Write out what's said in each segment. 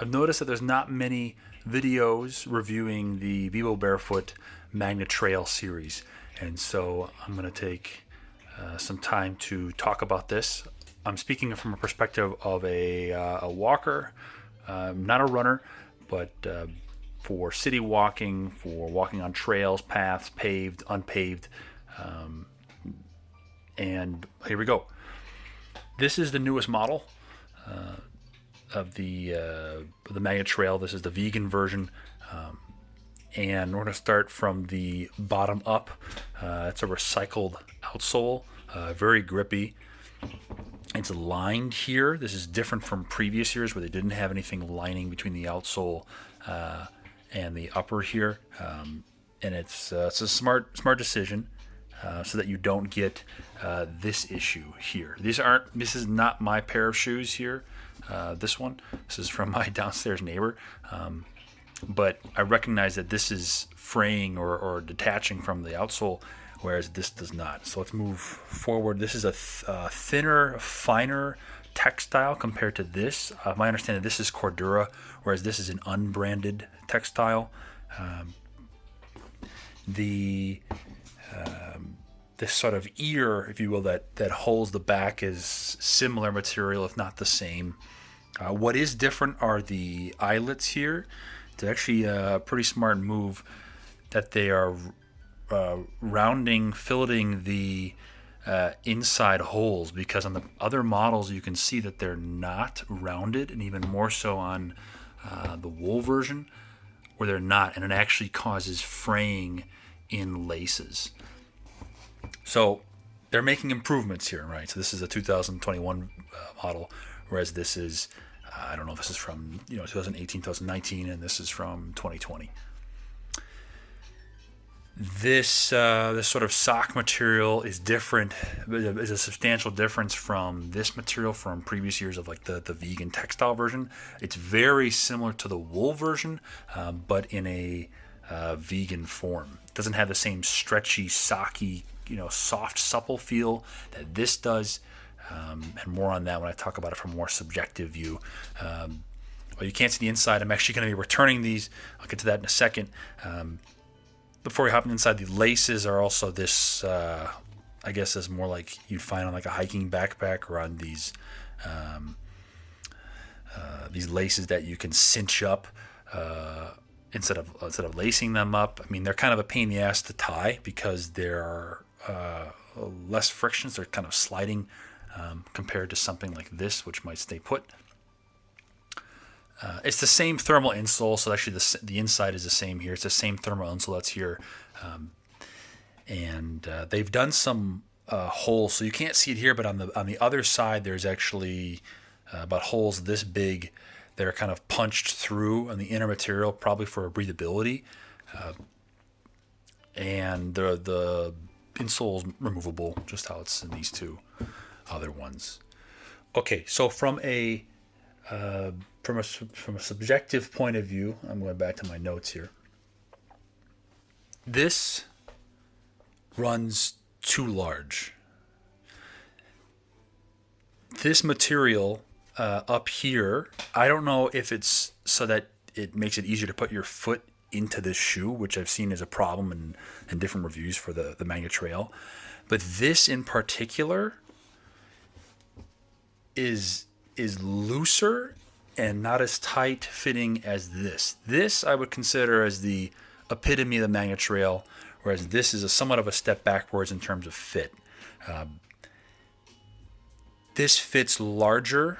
I've noticed that there's not many videos reviewing the Vivobarefoot Magna Trail series, and so I'm going to take some time to talk about this. I'm speaking from a perspective of a walker, not a runner, but for city walking, for walking on trails, paths, paved, unpaved, and here we go. This is the newest model of the Magna Trail. This is the vegan version, and we're going to start from the bottom up. It's a recycled outsole, very grippy. It's lined here. This is different from previous years where they didn't have anything lining between the outsole and the upper here, and it's a smart decision. So that you don't get this issue here. This is not my pair of shoes here. This is from my downstairs neighbor. But I recognize that this is fraying or detaching from the outsole, whereas this does not. So let's move forward. This is a thinner, finer textile compared to this. My understanding, this is Cordura, whereas this is an unbranded textile. This sort of ear, if you will, that holds the back is similar material, if not the same. What is different are the eyelets here. It's actually a pretty smart move that they are filleting the inside holes, because on the other models you can see that they're not rounded, and even more so on the wool version where they're not, and it actually causes fraying in laces. So they're making improvements here, right? So this is a 2021 model, whereas this is, I don't know if this is from 2018, 2019, and this is from 2020. This sort of sock material is different. Is a substantial difference from this material from previous years of like the vegan textile version. It's very similar to the wool version, but in a vegan form. It doesn't have the same stretchy, socky, soft, supple feel that this does, and more on that when I talk about it from a more subjective view. Well, you can't see the inside. I'm actually going to be returning these. I'll get to that in a second. Before we hop inside, the laces are also this, I guess, is more like you'd find on like a hiking backpack, or on these laces that you can cinch up instead of lacing them up. I mean, they're kind of a pain in the ass to tie because they're less frictions. They're kind of sliding compared to something like this, which might stay put. It's the same thermal insole, so actually the inside is the same here. It's the same thermal insole that's here, and they've done some holes, so you can't see it here, but on the other side there's actually about holes this big that are kind of punched through on the inner material, probably for breathability, and the insole is removable, just how it's in these two other ones. Okay, so from a subjective point of view, I'm going back to my notes here. This runs too large. This material up here, I don't know if it's so that it makes it easier to put your foot into this shoe, which I've seen as a problem in different reviews for the Magna Trail. But this in particular is looser and not as tight fitting as this. This I would consider as the epitome of the Magna Trail, whereas this is somewhat of a step backwards in terms of fit. This fits larger,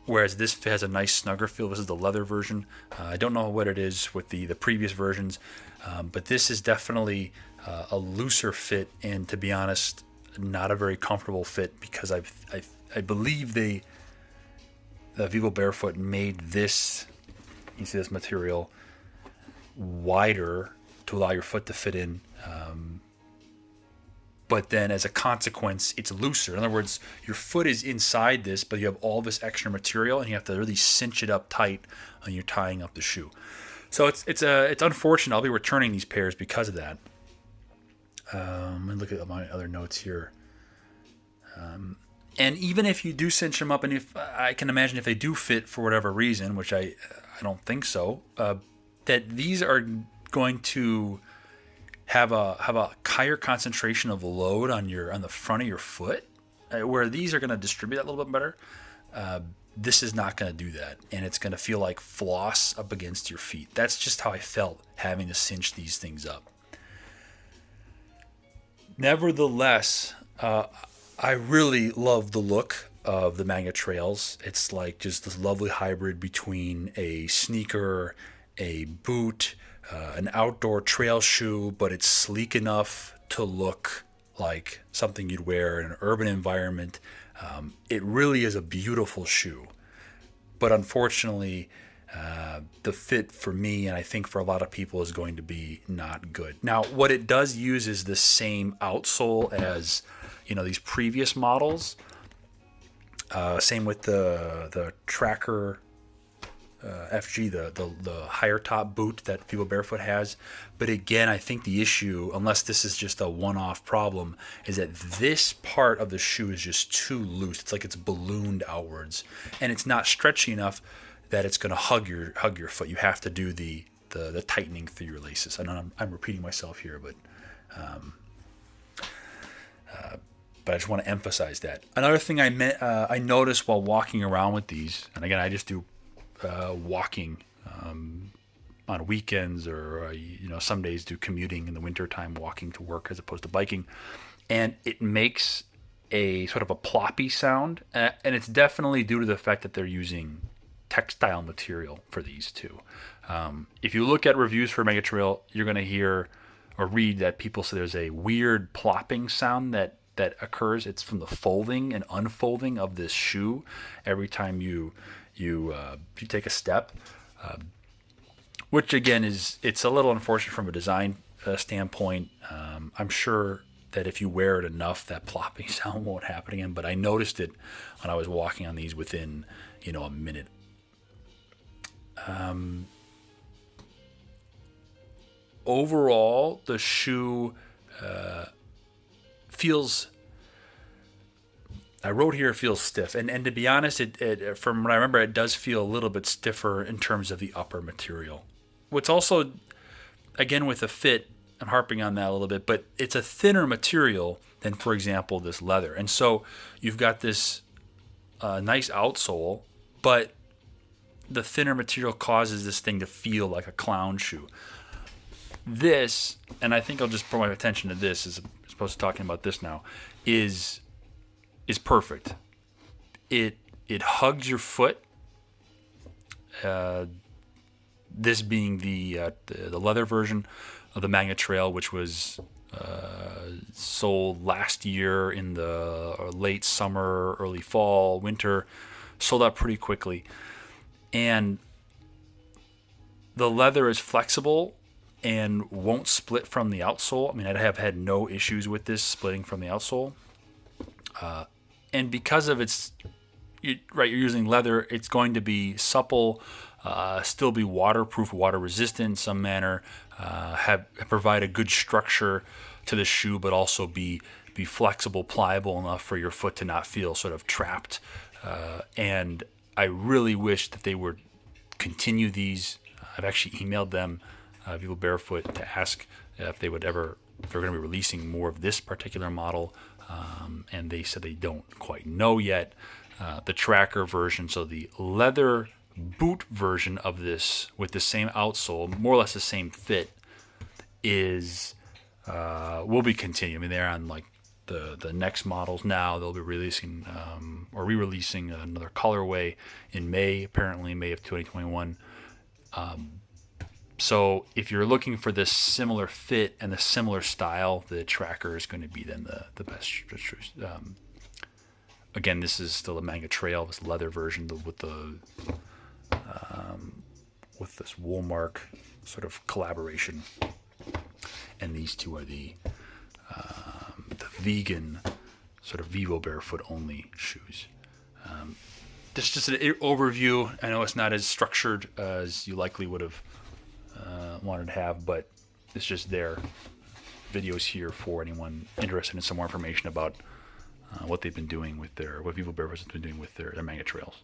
whereas this has a nice snugger feel. This is the leather version. I don't know what it is with the previous versions, but this is definitely a looser fit, and to be honest, not a very comfortable fit, because I believe the Vivobarefoot made this, you see this material, wider to allow your foot to fit in. But then as a consequence, it's looser. In other words, your foot is inside this, but you have all this extra material, and you have to really cinch it up tight when you're tying up the shoe. So it's unfortunate. I'll be returning these pairs because of that. Let me look at my other notes here. And even if you do cinch them up, and if I can imagine if they do fit for whatever reason, which I I don't think so. That these are going to have a higher concentration of load on the front of your foot, where these are going to distribute that a little bit better. This is not going to do that, and it's going to feel like floss up against your feet. That's just how I felt having to cinch these things up. Nevertheless, I really love the look of the Magna Trails. It's like just this lovely hybrid between a sneaker, a boot, an outdoor trail shoe, but it's sleek enough to look like something you'd wear in an urban environment. It really is a beautiful shoe, but unfortunately, the fit for me, and I think for a lot of people, is going to be not good. Now, what it does use is the same outsole as, these previous models. Same with the Tracker FG, the higher top boot that Vivobarefoot has. But again, I think the issue, unless this is just a one-off problem, is that this part of the shoe is just too loose. It's like it's ballooned outwards, and it's not stretchy enough that it's going to hug your foot. You have to do the tightening through your laces. I know I'm repeating myself here, but I just want to emphasize that. Another thing I noticed while walking around with these, and again, I just do walking on weekends, or some days do commuting in the wintertime, walking to work as opposed to biking, and it makes a sort of a ploppy sound, and it's definitely due to the fact that they're using textile material for these too. If you look at reviews for Magna Trail, you're going to hear or read that people say there's a weird plopping sound that occurs. It's from the folding and unfolding of this shoe every time you take a step, which again it's a little unfortunate from a design standpoint. I'm sure that if you wear it enough, that plopping sound won't happen again. But I noticed it when I was walking on these within a minute. Overall, the shoe feels. I wrote here it feels stiff, and to be honest, it from what I remember, it does feel a little bit stiffer in terms of the upper material. What's also, again, with the fit, I'm harping on that a little bit, but it's a thinner material than, for example, this leather, and so you've got this nice outsole, but the thinner material causes this thing to feel like a clown shoe. This, and I think I'll just put my attention to this as opposed to talking about this now, is perfect. It hugs your foot. This being the leather version of the Magna Trail, which was sold last year in the late summer, early fall, winter, sold out pretty quickly. And the leather is flexible and won't split from the outsole. I mean, I have had no issues with this splitting from the outsole. And because of you're using leather, it's going to be supple, still be waterproof, water resistant in some manner, provide a good structure to the shoe, but also be flexible, pliable enough for your foot to not feel sort of trapped. And I really wish that they would continue these. I've actually emailed them, Vivobarefoot, to ask if they're going to be releasing more of this particular model. And they said they don't quite know yet. The Tracker version, so the leather boot version of this with the same outsole, more or less the same fit, will be continuing. I mean, they're on like the next models now. They'll be releasing or re-releasing another colorway in May, apparently May of 2021. So if you're looking for this similar fit and the similar style, the Tracker is going to be then the best shoes. Again, this is still a Magna Trail, this leather version with this wool mark sort of collaboration, and these two are the vegan sort of Vivobarefoot only shoes. This is just an overview. I know it's not as structured as you likely would have wanted to have, but it's just there. Videos here for anyone interested in some more information about what they've been doing with what Vivobarefoot has been doing with their Magna Trails.